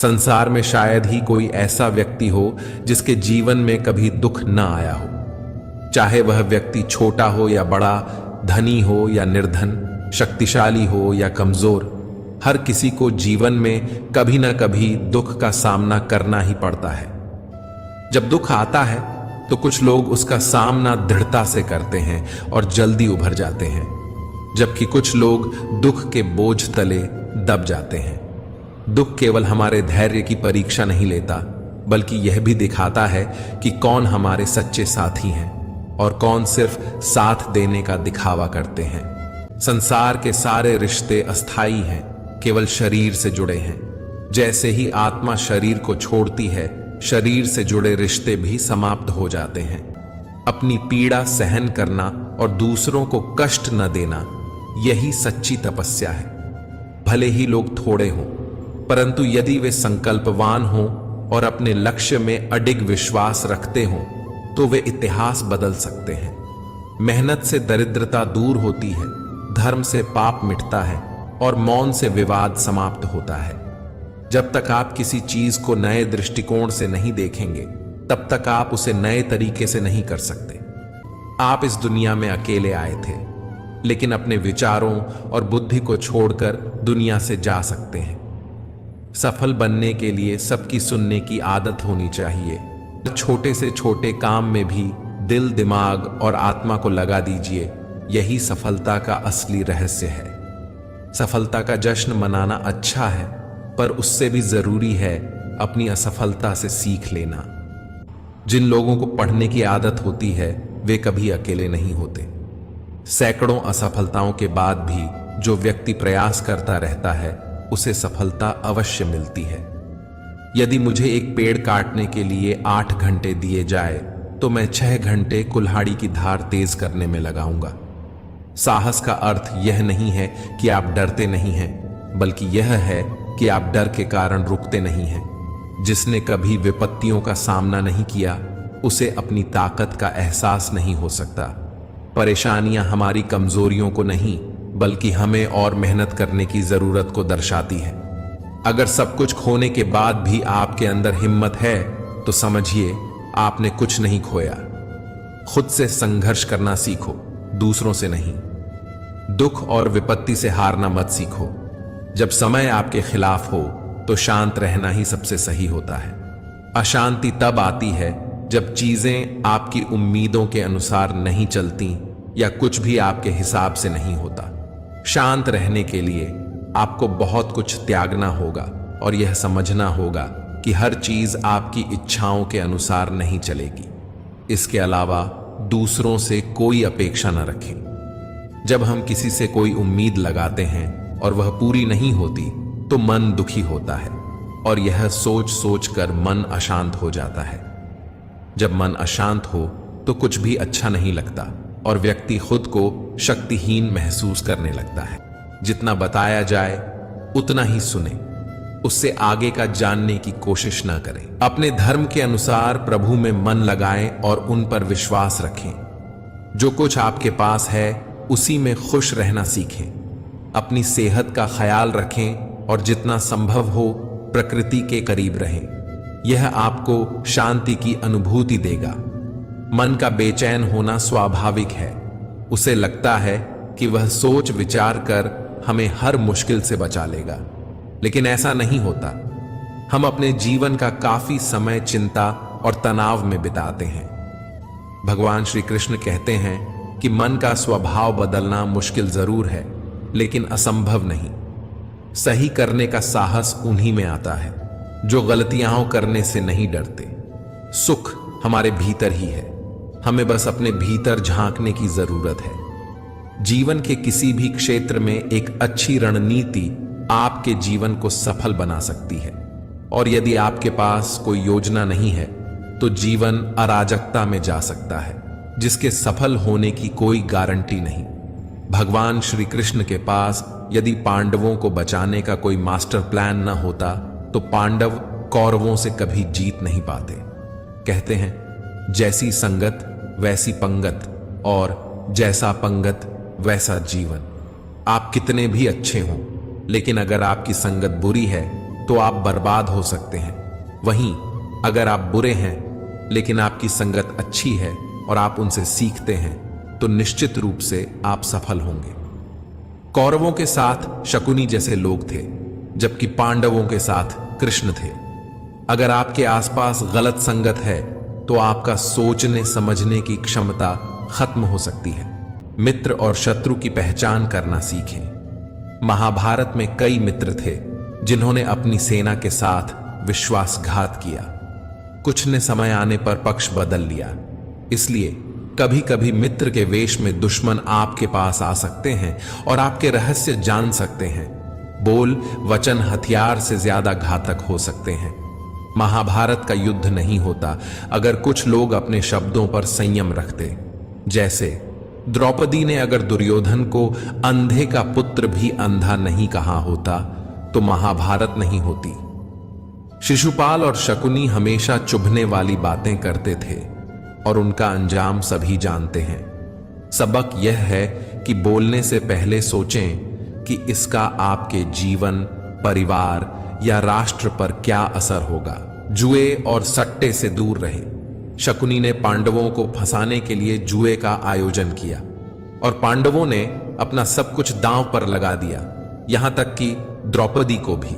संसार में शायद ही कोई ऐसा व्यक्ति हो जिसके जीवन में कभी दुख न आया हो। चाहे वह व्यक्ति छोटा हो या बड़ा, धनी हो या निर्धन, शक्तिशाली हो या कमजोर, हर किसी को जीवन में कभी न कभी दुख का सामना करना ही पड़ता है। जब दुख आता है तो कुछ लोग उसका सामना दृढ़ता से करते हैं और जल्दी उभर जाते हैं, जबकि कुछ लोग दुख के बोझ तले दब जाते हैं। दुख केवल हमारे धैर्य की परीक्षा नहीं लेता, बल्कि यह भी दिखाता है कि कौन हमारे सच्चे साथी हैं और कौन सिर्फ साथ देने का दिखावा करते हैं। संसार के सारे रिश्ते अस्थाई हैं, केवल शरीर से जुड़े हैं। जैसे ही आत्मा शरीर को छोड़ती है, शरीर से जुड़े रिश्ते भी समाप्त हो जाते हैं। अपनी पीड़ा सहन करना और दूसरों को कष्ट न देना, यही सच्ची तपस्या है। भले ही लोग थोड़े हों, परंतु यदि वे संकल्पवान हों और अपने लक्ष्य में अडिग विश्वास रखते हों, तो वे इतिहास बदल सकते हैं। मेहनत से दरिद्रता दूर होती है, धर्म से पाप मिटता है और मौन से विवाद समाप्त होता है। जब तक आप किसी चीज को नए दृष्टिकोण से नहीं देखेंगे, तब तक आप उसे नए तरीके से नहीं कर सकते। आप इस दुनिया में अकेले आए थे, लेकिन अपने विचारों और बुद्धि को छोड़कर दुनिया से जा सकते हैं। सफल बनने के लिए सबकी सुनने की आदत होनी चाहिए। छोटे से छोटे काम में भी दिल, दिमाग और आत्मा को लगा दीजिए। यही सफलता का असली रहस्य है। सफलता का जश्न मनाना अच्छा है, पर उससे भी जरूरी है अपनी असफलता से सीख लेना। जिन लोगों को पढ़ने की आदत होती है, वे कभी अकेले नहीं होते। सैकड़ों असफलताओं के बाद भी जो व्यक्ति प्रयास करता रहता है, उसे सफलता अवश्य मिलती है। यदि मुझे एक पेड़ काटने के लिए 8 घंटे दिए जाए, तो मैं 6 घंटे कुल्हाड़ी की धार तेज करने में लगाऊंगा। साहस का अर्थ यह नहीं है कि आप डरते नहीं हैं, बल्कि यह है कि आप डर के कारण रुकते नहीं हैं। जिसने कभी विपत्तियों का सामना नहीं किया, उसे अपनी ताकत का एहसास नहीं हो सकता। परेशानियां हमारी कमजोरियों को नहीं, बल्कि हमें और मेहनत करने की जरूरत को दर्शाती है। अगर सब कुछ खोने के बाद भी आपके अंदर हिम्मत है, तो समझिए आपने कुछ नहीं खोया। खुद से संघर्ष करना सीखो, दूसरों से नहीं। दुख और विपत्ति से हारना मत सीखो। जब समय आपके खिलाफ हो, तो शांत रहना ही सबसे सही होता है। अशांति तब आती है जब चीजें आपकी उम्मीदों के अनुसार नहीं चलती या कुछ भी आपके हिसाब से नहीं होता। शांत रहने के लिए आपको बहुत कुछ त्यागना होगा और यह समझना होगा कि हर चीज आपकी इच्छाओं के अनुसार नहीं चलेगी। इसके अलावा दूसरों से कोई अपेक्षा न रखें। जब हम किसी से कोई उम्मीद लगाते हैं और वह पूरी नहीं होती, तो मन दुखी होता है और यह सोच सोच कर मन अशांत हो जाता है। जब मन अशांत हो तो कुछ भी अच्छा नहीं लगता और व्यक्ति खुद को शक्तिहीन महसूस करने लगता है। जितना बताया जाए उतना ही सुने, उससे आगे का जानने की कोशिश ना करें। अपने धर्म के अनुसार प्रभु में मन लगाएं और उन पर विश्वास रखें। जो कुछ आपके पास है, उसी में खुश रहना सीखें। अपनी सेहत का ख्याल रखें और जितना संभव हो प्रकृति के करीब रहें। यह आपको शांति की अनुभूति देगा। मन का बेचैन होना स्वाभाविक है। उसे लगता है कि वह सोच विचार कर हमें हर मुश्किल से बचा लेगा, लेकिन ऐसा नहीं होता। हम अपने जीवन का काफी समय चिंता और तनाव में बिताते हैं। भगवान श्री कृष्ण कहते हैं कि मन का स्वभाव बदलना मुश्किल जरूर है, लेकिन असंभव नहीं। सही करने का साहस उन्हीं में आता है जो गलतियां करने से नहीं डरते। सुख हमारे भीतर ही है, हमें बस अपने भीतर झांकने की जरूरत है। जीवन के किसी भी क्षेत्र में एक अच्छी रणनीति आपके जीवन को सफल बना सकती है, और यदि आपके पास कोई योजना नहीं है, तो जीवन अराजकता में जा सकता है, जिसके सफल होने की कोई गारंटी नहीं। भगवान श्री कृष्ण के पास यदि पांडवों को बचाने का कोई मास्टर प्लान न होता, तो पांडव कौरवों से कभी जीत नहीं पाते। कहते हैं, जैसी संगत वैसी पंगत, और जैसा पंगत वैसा जीवन। आप कितने भी अच्छे हों, लेकिन अगर आपकी संगत बुरी है, तो आप बर्बाद हो सकते हैं। वहीं अगर आप बुरे हैं लेकिन आपकी संगत अच्छी है और आप उनसे सीखते हैं तो निश्चित रूप से आप सफल होंगे। कौरवों के साथ शकुनी जैसे लोग थे, जबकि पांडवों के साथ कृष्ण थे। अगर आपके आसपास गलत संगत है तो आपका सोचने समझने की क्षमता खत्म हो सकती है। मित्र और शत्रु की पहचान करना सीखें। महाभारत में कई मित्र थे जिन्होंने अपनी सेना के साथ विश्वासघात किया। कुछ ने समय आने पर पक्ष बदल लिया। इसलिए कभी कभी मित्र के वेश में दुश्मन आपके पास आ सकते हैं और आपके रहस्य जान सकते हैं। बोल वचन हथियार से ज्यादा घातक हो सकते हैं। महाभारत का युद्ध नहीं होता अगर कुछ लोग अपने शब्दों पर संयम रखते। जैसे द्रौपदी ने अगर दुर्योधन को अंधे का पुत्र भी अंधा नहीं कहा होता तो महाभारत नहीं होती। शिशुपाल और शकुनी हमेशा चुभने वाली बातें करते थे और उनका अंजाम सभी जानते हैं। सबक यह है कि बोलने से पहले सोचें कि इसका आपके जीवन, परिवार या राष्ट्र पर क्या असर होगा। जुए और सट्टे से दूर रहें। शकुनी ने पांडवों को फंसाने के लिए जुए का आयोजन किया और पांडवों ने अपना सब कुछ दांव पर लगा दिया, यहां तक कि द्रौपदी को भी।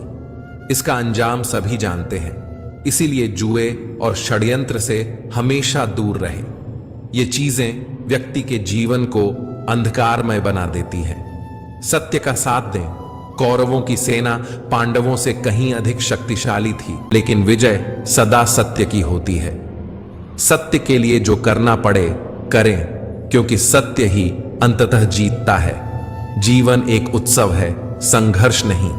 इसका अंजाम सभी जानते हैं। इसीलिए जुए और षड्यंत्र से हमेशा दूर रहें। ये चीजें व्यक्ति के जीवन को अंधकारमय बना देती हैं। सत्य का साथ दें। कौरवों की सेना पांडवों से कहीं अधिक शक्तिशाली थी, लेकिन विजय सदा सत्य की होती है। सत्य के लिए जो करना पड़े करें, क्योंकि सत्य ही अंततः जीतता है। जीवन एक उत्सव है, संघर्ष नहीं।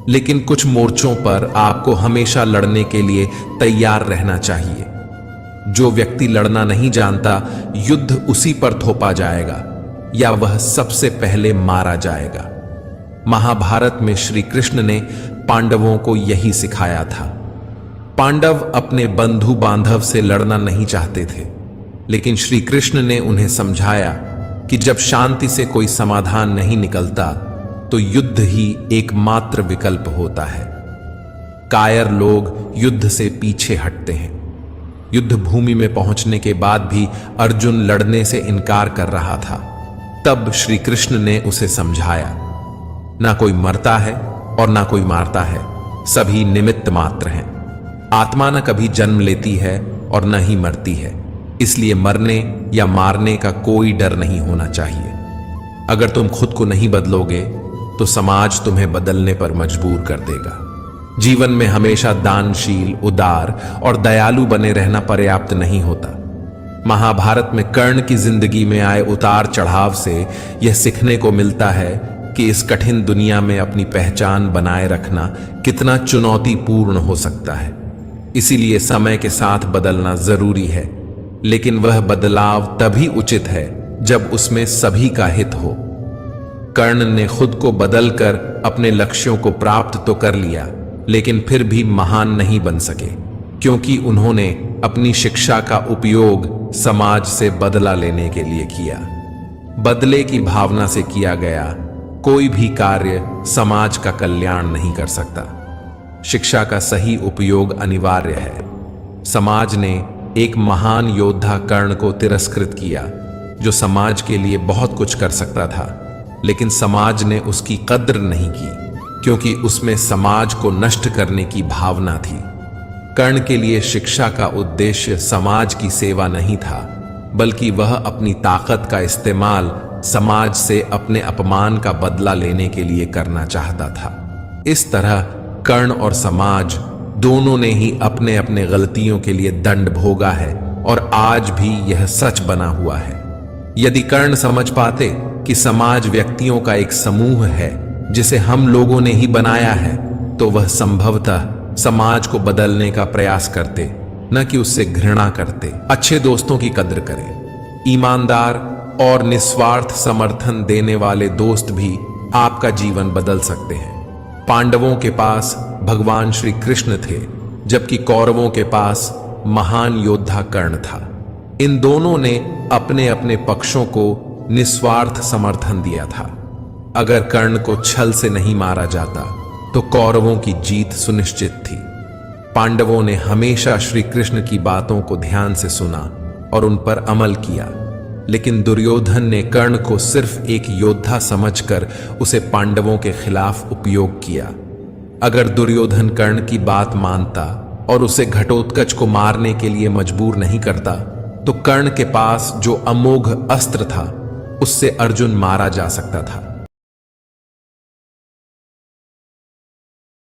लेकिन कुछ मोर्चों पर आपको हमेशा लड़ने के लिए तैयार रहना चाहिए। जो व्यक्ति लड़ना नहीं जानता, युद्ध उसी पर थोपा जाएगा या वह सबसे पहले मारा जाएगा। महाभारत में श्री कृष्ण ने पांडवों को यही सिखाया था। पांडव अपने बंधु बांधव से लड़ना नहीं चाहते थे, लेकिन श्री कृष्ण ने उन्हें समझाया कि जब शांति से कोई समाधान नहीं निकलता तो युद्ध ही एकमात्र विकल्प होता है। कायर लोग युद्ध से पीछे हटते हैं। युद्ध भूमि में पहुंचने के बाद भी अर्जुन लड़ने से इनकार कर रहा था। तब श्री कृष्ण ने उसे समझाया, ना कोई मरता है और ना कोई मारता है, सभी निमित्त मात्र हैं। आत्मा न कभी जन्म लेती है और न ही मरती है, इसलिए मरने या मारने का कोई डर नहीं होना चाहिए। अगर तुम खुद को नहीं बदलोगे तो समाज तुम्हें बदलने पर मजबूर कर देगा। जीवन में हमेशा दानशील, उदार और दयालु बने रहना पर्याप्त नहीं होता। महाभारत में कर्ण की जिंदगी में आए उतार चढ़ाव से यह सीखने को मिलता है कि इस कठिन दुनिया में अपनी पहचान बनाए रखना कितना चुनौतीपूर्ण हो सकता है। इसीलिए समय के साथ बदलना जरूरी है, लेकिन वह बदलाव तभी उचित है जब उसमें सभी का हित हो। कर्ण ने खुद को बदलकर अपने लक्ष्यों को प्राप्त तो कर लिया, लेकिन फिर भी महान नहीं बन सके, क्योंकि उन्होंने अपनी शिक्षा का उपयोग समाज से बदला लेने के लिए किया। बदले की भावना से किया गया कोई भी कार्य समाज का कल्याण नहीं कर सकता। शिक्षा का सही उपयोग अनिवार्य है। समाज ने एक महान योद्धा कर्ण को तिरस्कृत किया, जो समाज के लिए बहुत कुछ कर सकता था, लेकिन समाज ने उसकी कद्र नहीं की, क्योंकि उसमें समाज को नष्ट करने की भावना थी। कर्ण के लिए शिक्षा का उद्देश्य समाज की सेवा नहीं था, बल्कि वह अपनी ताकत का इस्तेमाल समाज से अपने अपमान का बदला लेने के लिए करना चाहता था। इस तरह कर्ण और समाज दोनों ने ही अपने अपने गलतियों के लिए दंड भोगा है, और आज भी यह सच बना हुआ है। यदि कर्ण समझ पाते कि समाज व्यक्तियों का एक समूह है जिसे हम लोगों ने ही बनाया है, तो वह संभवतः समाज को बदलने का प्रयास करते, न कि उससे घृणा करते। अच्छे दोस्तों की कद्र करें। ईमानदार और निस्वार्थ समर्थन देने वाले दोस्त भी आपका जीवन बदल सकते हैं। पांडवों के पास भगवान श्री कृष्ण थे, जबकि कौरवों के पास महान योद्धा कर्ण था। इन दोनों ने अपने अपने पक्षों को निस्वार्थ समर्थन दिया था। अगर कर्ण को छल से नहीं मारा जाता तो कौरवों की जीत सुनिश्चित थी। पांडवों ने हमेशा श्री कृष्ण की बातों को ध्यान से सुना और उन पर अमल किया, लेकिन दुर्योधन ने कर्ण को सिर्फ एक योद्धा समझकर उसे पांडवों के खिलाफ उपयोग किया। अगर दुर्योधन कर्ण की बात मानता और उसे घटोत्कच को मारने के लिए मजबूर नहीं करता, तो कर्ण के पास जो अमोघ अस्त्र था उससे अर्जुन मारा जा सकता था।